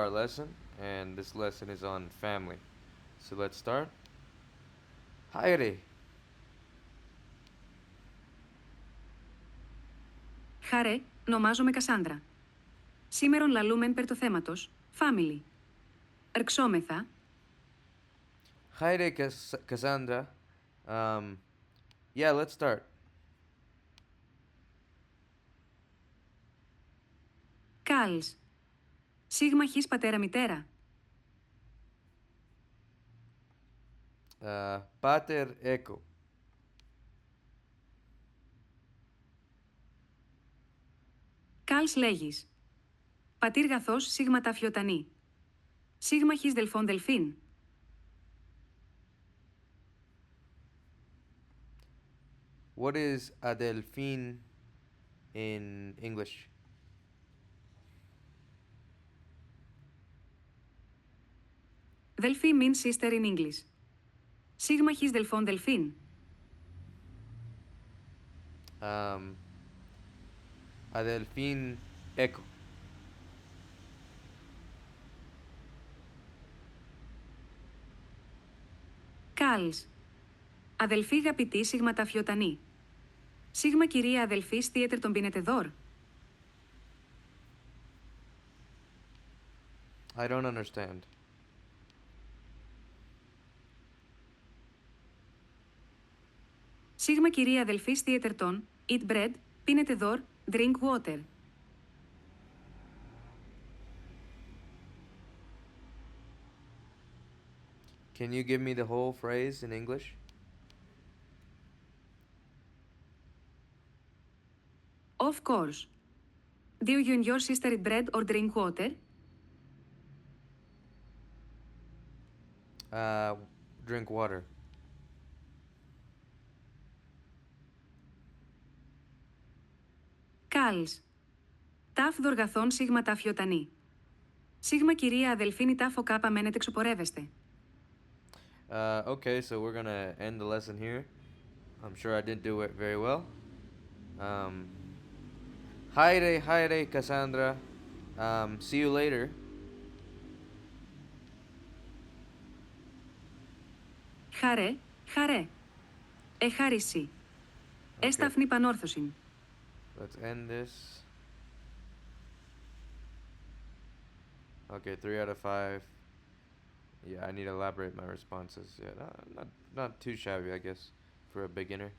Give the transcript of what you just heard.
our lesson, and this lesson is on family. So let's start. Haire, Χαρέ, ονομάζομαι Κασάνδρα. Σήμερον λαλούμεν περ το θέματος, family. Ερξόμεθα, Haire Cassandra. Um, yeah, let's start. κάλς. Σίγμα χις πατέρα μητέρα. Pater Echo. Κάλς λέγεις. Πατήρ γαθός σίγμα τα φιωτανή. Σίγμα χις δελφόν δελφίν. What is Adelphine in English? Δελφί means sister in English. Σίγμα χις δελφόν δελφίν. Adelphine Echo. Κάλς. Αδελφή αγαπητή σίγμα τα φιωτανή. Σίγμα κυρία αδελφή στίετερ τον πίνετε δόρ. I don't understand. Σίγμα κυρία αδελφή στίετερ τον, eat bread, πίνετε δόρ, drink water. Can you give me the whole phrase in English? Of course. Do you and your sister eat bread or drink water? Drink water. Κάλς. Ταφ δοργαθών σίγμα ταφ ιωτανή. Σίγμα κυρία αδελφίνη ταφ ο κάπα μένετε εξωπορεύεστε. Okay, so we're gonna end the lesson here. I'm sure I didn't do it very well. Haire, Cassandra. See you later. Χαρέ, χαρέ. Εχάρισι. Έσταφνη πανόρθωσιν. Let's end this. Okay, 3 out of 5. Yeah, I need to elaborate my responses. Yeah, not too shabby, I guess, for a beginner.